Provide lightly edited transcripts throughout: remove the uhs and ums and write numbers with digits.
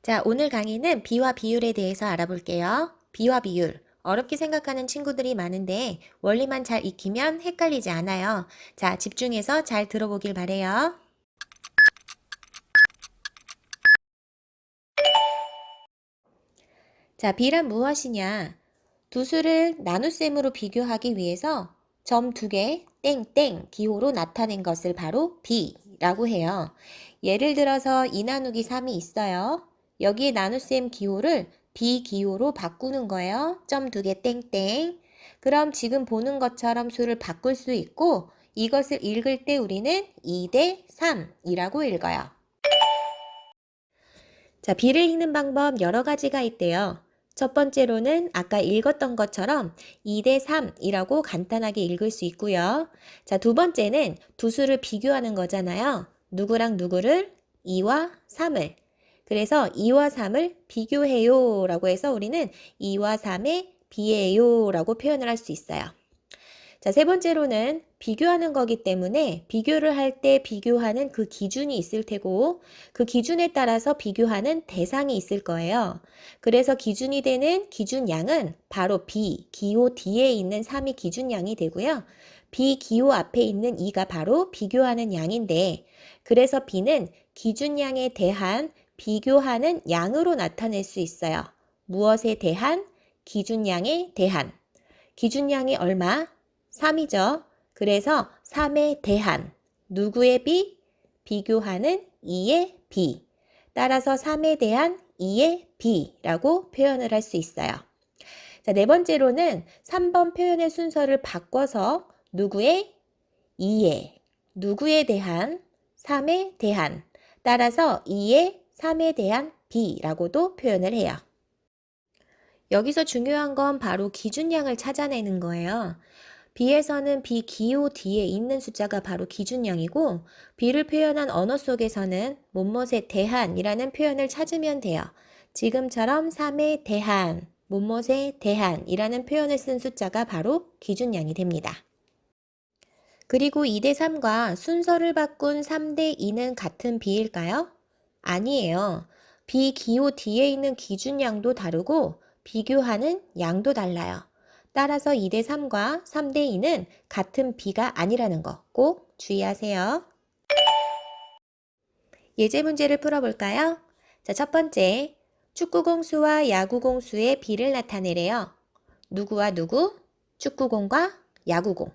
자, 오늘 강의는 비와 비율에 대해서 알아볼게요. 비와 비율. 어렵게 생각하는 친구들이 많은데 원리만 잘 익히면 헷갈리지 않아요. 자, 집중해서 잘 들어보길 바래요. 자, 비란 무엇이냐? 두 수를 나눗셈으로 비교하기 위해서 점 두 개, 땡땡 기호로 나타낸 것을 바로 비라고 해요. 예를 들어서 2 나누기 3이 있어요. 여기에 나눗셈 기호를 비 기호로 바꾸는 거예요. 점 두 개 땡땡. 그럼 지금 보는 것처럼 수를 바꿀 수 있고 이것을 읽을 때 우리는 2대 3이라고 읽어요. 자, 비를 읽는 방법 여러 가지가 있대요. 첫 번째로는 아까 읽었던 것처럼 2대 3이라고 간단하게 읽을 수 있고요. 자, 두 번째는 두 수를 비교하는 거잖아요. 누구랑 누구를? 2와 3을. 그래서 2와 3을 비교해요 라고 해서 우리는 2와 3의 비예요 라고 표현을 할 수 있어요. 자, 세 번째로는 비교하는 거기 때문에 비교를 할 때 비교하는 그 기준이 있을 테고 그 기준에 따라서 비교하는 대상이 있을 거예요. 그래서 기준이 되는 기준양은 바로 비, 기호 뒤에 있는 3이 기준양이 되고요. 비, 기호 앞에 있는 2가 바로 비교하는 양인데 그래서 비는 기준양에 대한 비교하는 양으로 나타낼 수 있어요. 무엇에 대한? 기준양에 대한. 기준양이 얼마? 3이죠. 그래서 3에 대한 누구의 비? 비교하는 2의 비. 따라서 3에 대한 2의 비라고 표현을 할 수 있어요. 자, 네 번째로는 3번 표현의 순서를 바꿔서 누구의? 2의, 누구에 대한? 3에 대한. 따라서 2의 3에 대한 비라고도 표현을 해요. 여기서 중요한 건 바로 기준량을 찾아내는 거예요. 비에서는 비 기호 뒤에 있는 숫자가 바로 기준량이고 비를 표현한 언어 속에서는 못못에 대한이라는 표현을 찾으면 돼요. 지금처럼 3에 대한, 못못에 대한이라는 표현을 쓴 숫자가 바로 기준량이 됩니다. 그리고 2대 3과 순서를 바꾼 3대 2는 같은 비일까요? 아니에요. 비 기호 뒤에 있는 기준량도 다르고 비교하는 양도 달라요. 따라서 2대 3과 3대 2는 같은 비가 아니라는 거 꼭 주의하세요. 예제 문제를 풀어볼까요? 자, 첫 번째, 축구공수와 야구공수의 비를 나타내래요. 누구와 누구? 축구공과 야구공.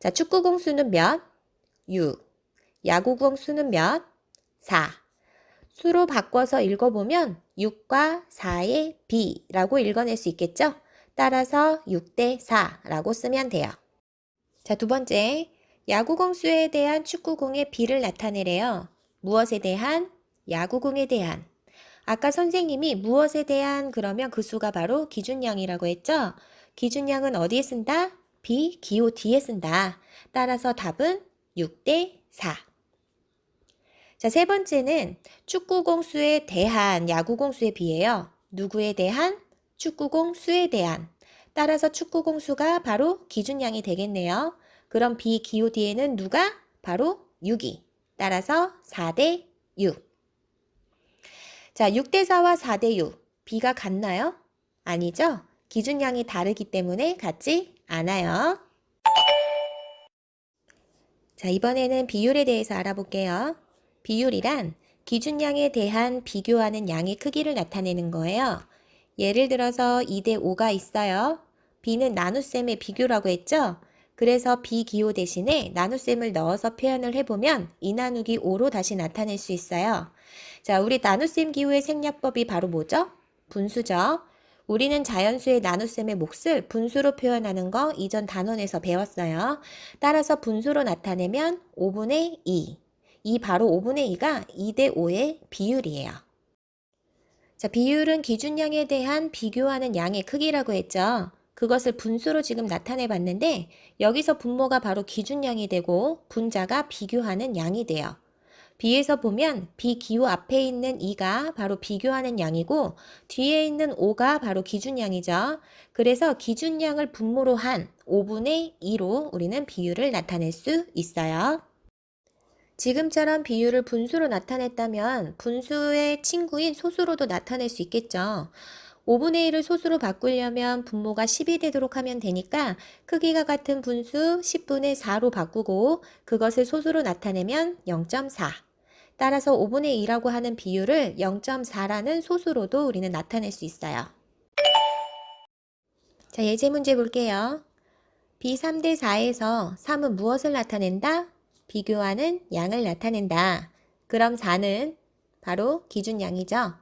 자, 축구공수는 몇? 6. 야구공수는 몇? 4. 수로 바꿔서 읽어보면 6과 4의 비라고 읽어낼 수 있겠죠? 따라서 6대 4라고 쓰면 돼요. 자, 두 번째, 야구공수에 대한 축구공의 비를 나타내래요. 무엇에 대한? 야구공에 대한. 아까 선생님이 무엇에 대한 그러면 그 수가 바로 기준량이라고 했죠? 기준량은 어디에 쓴다? 비, 기호 뒤에 쓴다. 따라서 답은 6대 4. 자, 세 번째는 축구공 수에 대한 야구공 수에 비해요. 누구에 대한? 축구공 수에 대한. 따라서 축구공 수가 바로 기준량이 되겠네요. 그럼 비 기호 뒤에는 누가? 바로 6이. 따라서 4대 6. 자, 6대 4와 4대 6. 비가 같나요? 아니죠? 기준량이 다르기 때문에 같지 않아요. 자, 이번에는 비율에 대해서 알아볼게요. 비율이란 기준량에 대한 비교하는 양의 크기를 나타내는 거예요. 예를 들어서 2대 5가 있어요. B는 나눗셈의 비교라고 했죠? 그래서 B 기호 대신에 나눗셈을 넣어서 표현을 해보면 2 나누기 5로 다시 나타낼 수 있어요. 자, 우리 나눗셈 기호의 생략법이 바로 뭐죠? 분수죠. 우리는 자연수의 나눗셈의 몫을 분수로 표현하는 거 이전 단원에서 배웠어요. 따라서 분수로 나타내면 5분의 2. 이 바로 5분의 2가 2대 5의 비율이에요. 자, 비율은 기준량에 대한 비교하는 양의 크기라고 했죠. 그것을 분수로 지금 나타내 봤는데 여기서 분모가 바로 기준량이 되고 분자가 비교하는 양이 돼요. 비에서 보면 비 기호 앞에 있는 2가 바로 비교하는 양이고 뒤에 있는 5가 바로 기준량이죠. 그래서 기준량을 분모로 한 5분의 2로 우리는 비율을 나타낼 수 있어요. 지금처럼 비율을 분수로 나타냈다면 분수의 친구인 소수로도 나타낼 수 있겠죠. 5분의 1을 소수로 바꾸려면 분모가 10이 되도록 하면 되니까 크기가 같은 분수 10분의 4로 바꾸고 그것을 소수로 나타내면 0.4. 따라서 5분의 2라고 하는 비율을 0.4라는 소수로도 우리는 나타낼 수 있어요. 자, 예제 문제 볼게요. b 3대 4에서 3은 무엇을 나타낸다? 비교하는 양을 나타낸다. 그럼 4는 바로 기준양이죠.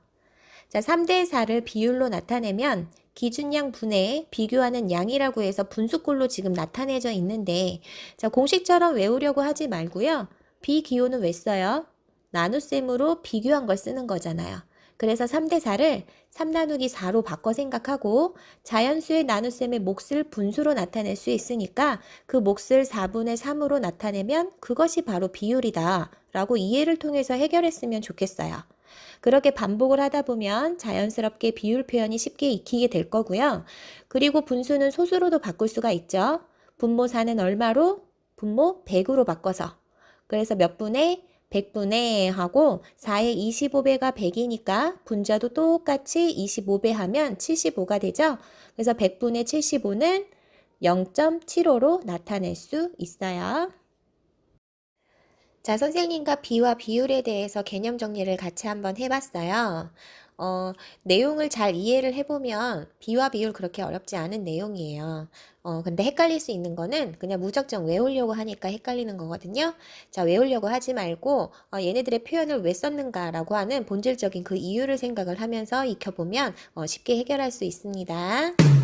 자, 3대 4를 비율로 나타내면 기준양 분의 비교하는 양이라고 해서 분수꼴로 지금 나타내져 있는데, 자, 공식처럼 외우려고 하지 말고요. 비기호는 왜 써요? 나눗셈으로 비교한 걸 쓰는 거잖아요. 그래서 3대 4를 3 나누기 4로 바꿔 생각하고 자연수의 나눗셈의 몫을 분수로 나타낼 수 있으니까 그 몫을 4분의 3으로 나타내면 그것이 바로 비율이다 라고 이해를 통해서 해결했으면 좋겠어요. 그렇게 반복을 하다 보면 자연스럽게 비율 표현이 쉽게 익히게 될 거고요. 그리고 분수는 소수로도 바꿀 수가 있죠. 분모 4는 얼마로? 분모 100으로 바꿔서. 그래서 몇 분의? 100분의 하고 4의 25배가 100이니까 분자도 똑같이 25배 하면 75가 되죠. 그래서 100분의 75는 0.75로 나타낼 수 있어요. 자, 선생님과 비와 비율에 대해서 개념 정리를 같이 한번 해봤어요. 내용을 잘 이해를 해보면 비와 비율 그렇게 어렵지 않은 내용이에요. 근데 헷갈릴 수 있는 거는 그냥 무작정 외우려고 하니까 헷갈리는 거거든요. 자, 외우려고 하지 말고 얘네들의 표현을 왜 썼는가라고 하는 본질적인 그 이유를 생각을 하면서 익혀보면 쉽게 해결할 수 있습니다.